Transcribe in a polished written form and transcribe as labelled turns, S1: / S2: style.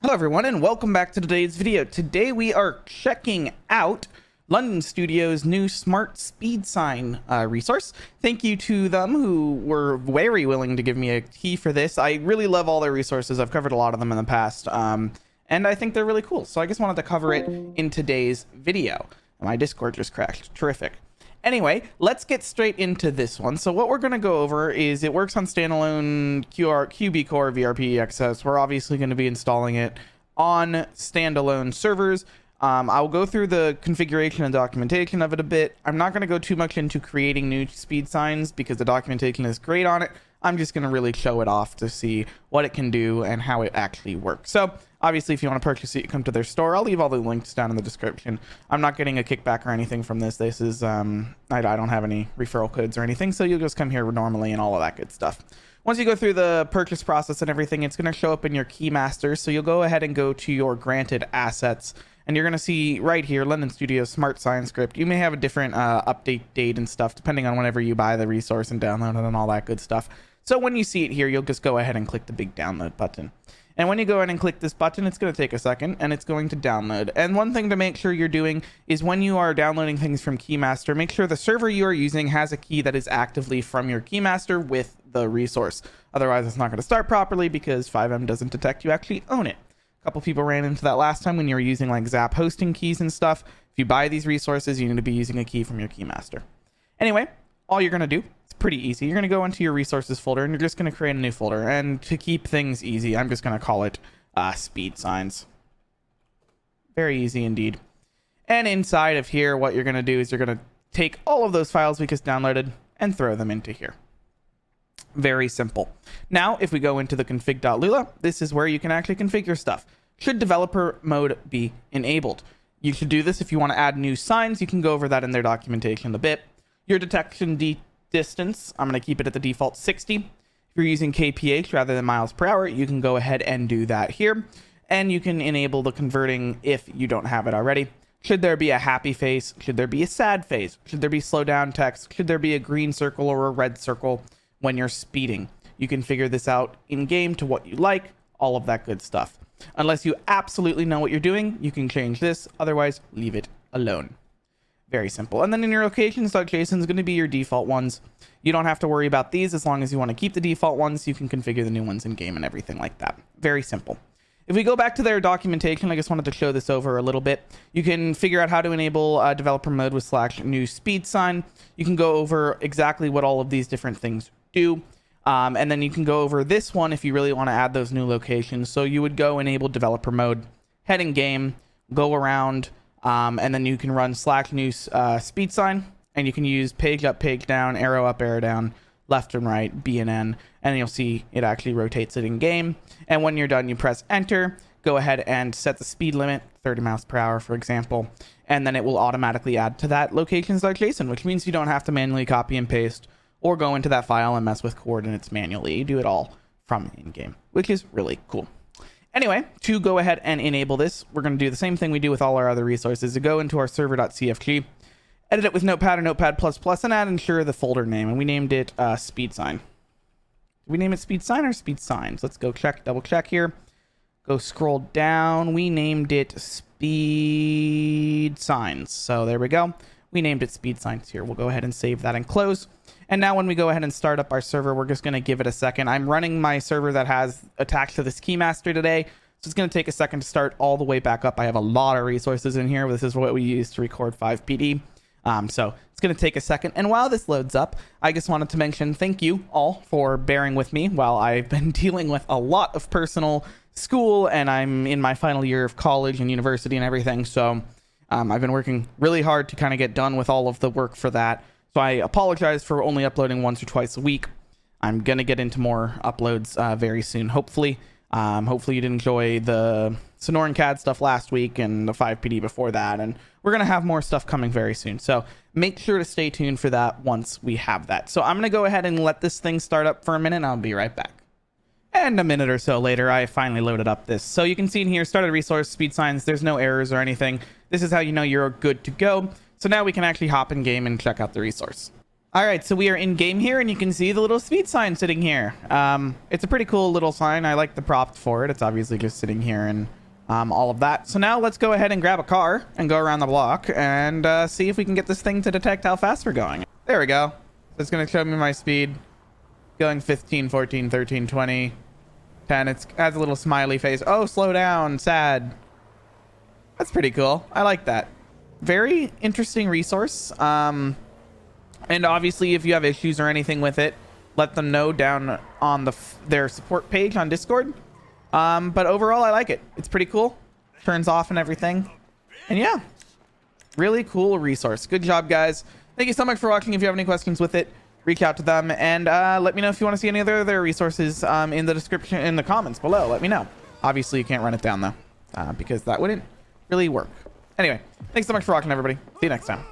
S1: Hello everyone and welcome back to today's video. Today we are checking out London Studios' new smart speed sign resource. Thank you to them who were very willing to give me a key for this. I really love all their resources. I've covered a lot of them in the past and I think they're really cool. So I just wanted to cover it in today's video. My Discord just crashed. Terrific. Anyway, let's get straight into this one. So what we're going to go over is it works on standalone QB Core VRP access. We're obviously going to be installing it on standalone servers. I'll go through the configuration and documentation of it a bit. I'm not going to go too much into creating new speed signs because the documentation is great on it. I'm just going to really show it off to see what it can do and how it actually works. So obviously, if you want to purchase it, you come to their store. I'll leave all the links down in the description. I'm not getting a kickback or anything from this. This is, I don't have any referral codes or anything. So you'll just come here normally and all of that good stuff. Once you go through the purchase process and everything, it's going to show up in your Keymaster. So you'll go ahead and go to your granted assets. And you're going to see right here, London Studios Smart Sign Script. You may have a different update date and stuff, depending on whenever you buy the resource and download it and all that good stuff. So when you see it here, you'll just go ahead and click the big download button. And when you go ahead and click this button, it's going to take a second and it's going to download. And one thing to make sure you're doing is when you are downloading things from Keymaster, make sure the server you are using has a key that is actively from your Keymaster with the resource. Otherwise, it's not going to start properly because FiveM doesn't detect you actually own it. A couple people ran into that last time when you were using like Zap hosting keys and stuff. If you buy these resources, you need to be using a key from your Keymaster. Anyway, all you're going to do, it's pretty easy. You're going to go into your resources folder and you're just going to create a new folder. And to keep things easy, I'm just going to call it speed signs. Very easy indeed. And inside of here, what you're going to do is you're going to take all of those files we just downloaded and throw them into here. Very simple. Now, if we go into the config.lua, this is where you can actually configure stuff. Should developer mode be enabled? You should do this if you want to add new signs. You can go over that in their documentation a bit. Your detection distance, I'm going to keep it at the default 60. If you're using kph rather than miles per hour, you can go ahead and do that here. And you can enable the converting if you don't have it already. Should there be a happy face? Should there be a sad face? Should there be slow down text? Should there be a green circle or a red circle when you're speeding? You can figure this out in game to what you like, all of that good stuff. Unless you absolutely know what you're doing, you can change this. Otherwise, leave it alone. Very simple. And then in your locations.json is going to be your default ones. You don't have to worry about these as long as you want to keep the default ones. You can configure the new ones in game and everything like that. Very simple. If we go back to their documentation, I just wanted to show this over a little bit. You can figure out how to enable developer mode with /new speed sign. You can go over exactly what all of these different things do. And then you can go over this one if you really want to add those new locations. So you would go enable developer mode, head in game, go around, and then you can run /new speed sign, and you can use page up, page down, arrow up, arrow down, left and right, B and N, and you'll see it actually rotates it in game. And when you're done, you press enter, go ahead and set the speed limit, 30 miles per hour, for example, and then it will automatically add to that locations.json, which means you don't have to manually copy and paste or go into that file and mess with coordinates manually. You do it all from in-game, which is really cool. Anyway, to go ahead and enable this, we're going to do the same thing we do with all our other resources. To go into our server.cfg, edit it with Notepad or Notepad++, and add ensure the folder name. And we named it speed sign. Did we name it speed sign or speed signs? Let's go check, double check here. Go scroll down. We named it speed signs. So there we go. We named it speed signs here. We'll go ahead and save that and close. And now when we go ahead and start up our server, we're just going to give it a second. I'm running my server that has attached to this Keymaster today. So it's going to take a second to start all the way back up. I have a lot of resources in here. This is what we use to record 5PD. So it's going to take a second. And while this loads up, I just wanted to mention thank you all for bearing with me while I've been dealing with a lot of personal school and I'm in my final year of college and university and everything. So I've been working really hard to kind of get done with all of the work for that. So I apologize for only uploading once or twice a week. I'm going to get into more uploads very soon, hopefully. Hopefully you did enjoy the Sonoran CAD stuff last week and the 5PD before that. And we're going to have more stuff coming very soon. So make sure to stay tuned for that once we have that. So I'm going to go ahead and let this thing start up for a minute and I'll be right back. And a minute or so later, I finally loaded up this. So you can see in here, started resource, speed signs. There's no errors or anything. This is how you know you're good to go. So now we can actually hop in game and check out the resource. All right, so we are in game here, and you can see the little speed sign sitting here. It's a pretty cool little sign. I like the prop for it. It's obviously just sitting here and all of that. So now let's go ahead and grab a car and go around the block and see if we can get this thing to detect how fast we're going. There we go. So it's going to show me my speed. Going 15, 14, 13, 20, 10. It has a little smiley face. Oh, slow down. Sad. That's pretty cool. I like that. Very interesting resource. And obviously, if you have issues or anything with it, let them know down on their support page on Discord. But overall, I like it. It's pretty cool. Turns off and everything. And yeah, really cool resource. Good job, guys. Thank you so much for watching. If you have any questions with it, reach out to them. And let me know if you want to see any other resources in the description, in the comments below. Let me know. Obviously, you can't run it down, though, because that wouldn't really work. Anyway, thanks so much for watching, everybody. See you next time.